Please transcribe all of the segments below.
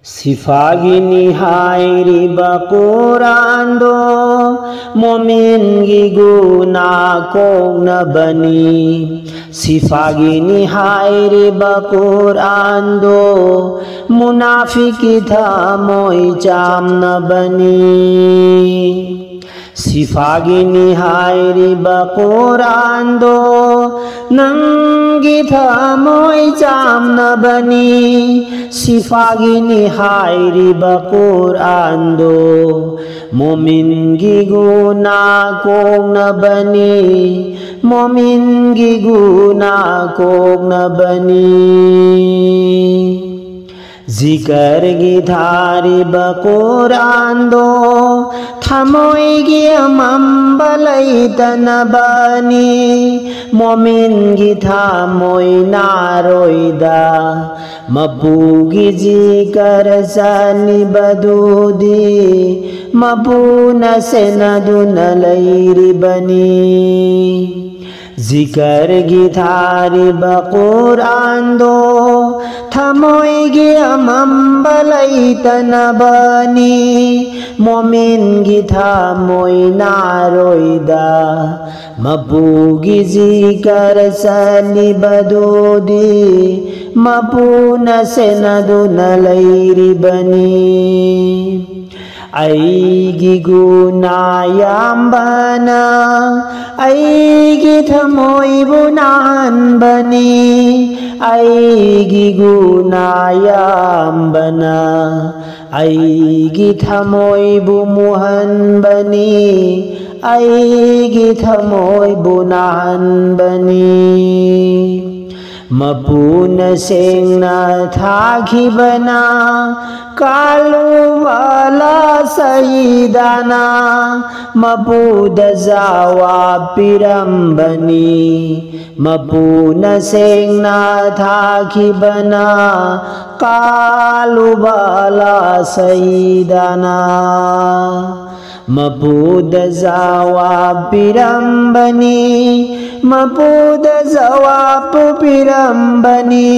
Sifagini hairiba Qur'ando Momingi guna kognabani Sifagini hairiba Qur'ando Munafiki thamoy jamnabani Sifagini hairiba Qur'ando Nangi thamoy jamnabani Sifagini hairiba Qur'ando Momingi guna kognabani Momingi guna kognabani Zikr githari ba Qur'ando Thamoy gi amambalai tanabani Momin gi thamoy naroida Mapugi zikr sani badudi Mapuna senaduna lairi bani Zikr githari ba Qur'ando Thamoy gi amambalai tanabani Momin gi thamoy naroida Mapugi zikr sani badudi Mapuna senaduna lairi bani Aigi guna yambana Aigi thamoy bunan bani Aigi guna yambana Aigi thamoy bumuhan bani Aigi thamoy bunan bani Mapuna sengna thakibana Kalu wala sayidana Mapuda zawa pirambani Mapuna sengna thakibana Kalu wala sayidana Mapuda zawa pirambani Mapuda zawa pirambani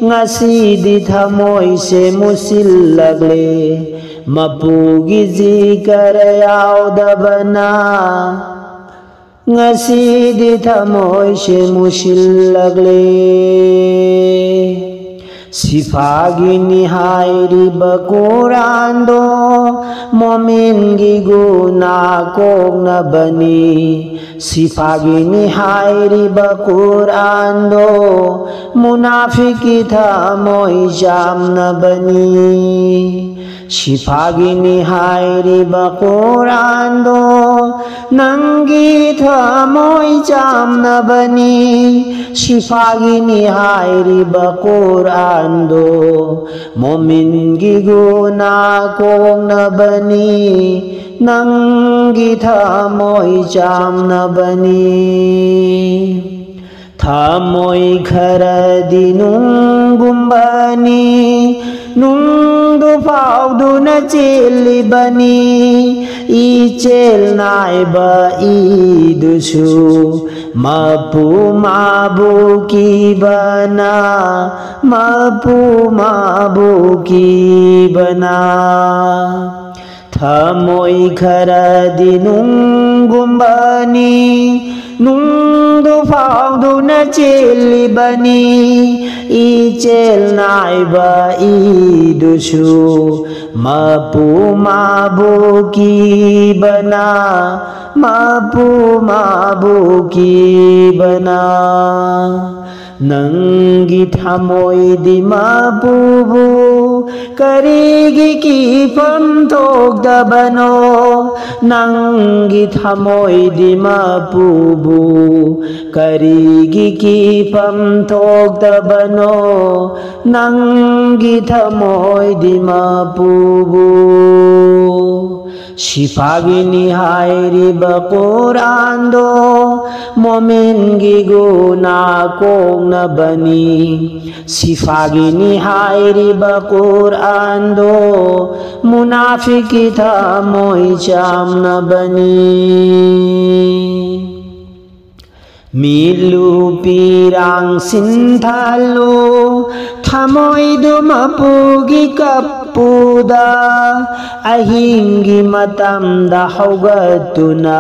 Ngasidi thamoy se musillagle Mapugi zikr yaudabana Ngasidi thamoy se musillagle Sifagini hairiba Qur'ando Momingi guna kognabani Sifagini hairiba Qur'ando Munafiki thamoy jamnabani Sifagini hairiba Qur'ando Nangi thamoy jamnabani Sifagini hairiba Qur'ando Momingi guna kognabani Nangi thamoy jamnabani Thamoy kharadi nungumbani Nungdu faudu na chilibani Ichel naiba idusu Mapu mabuki bana Mapu mabuki bana Thamoy kharadi nungumbani Nungdu faudu na chilibani Ichel naiba idusu Mapu mabuki bana Mapu mabuki bana Nangi thamoy di mapubu Karigi kifam togdabano Nangi thamoy di mapubu Karigi kifam togdabano Nangi thamoy di mapubu Sifagini hairiba Qur'ando Momingi guna kognabani Sifagini hairiba Qur'ando Munafiki thamoy jamnabani Milu pirang sinthalo thamoidu mapugi kapuda ahingi matamda haugatuna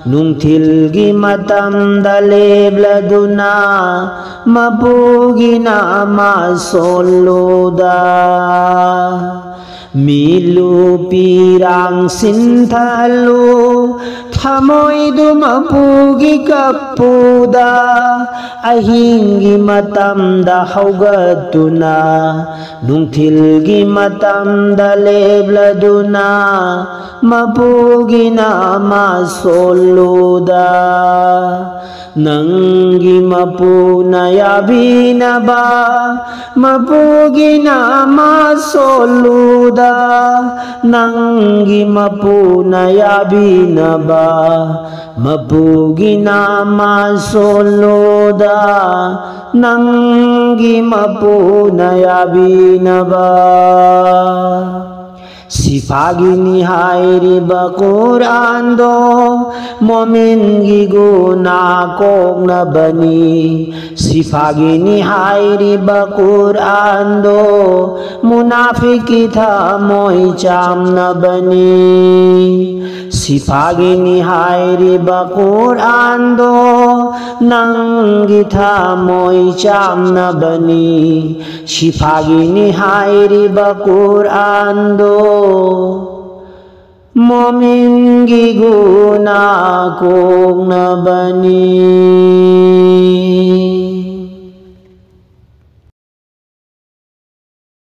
nungthilgi matamda lebladuna mapugi nama soloda Milu pirang sinthalo thamoidu mapugi kapuda ahingi matamda haugatuna nungthilgi matamda lebladuna mapugi nama soloda Nanggi mapuna yabinaba mapugi nama soluda Nanggi mapuna yabinaba mapugi nama soluda Nanggi mapuna yabinaba Sifagini hairiba Quran do momingi guna kokna bani Sifagini hairiba Quran do munafiki tha moi chamna bani Sifagini hairiba Quran do nangi tha moi chamna bani Sifagini hairiba Quran do momin giguna kong na bani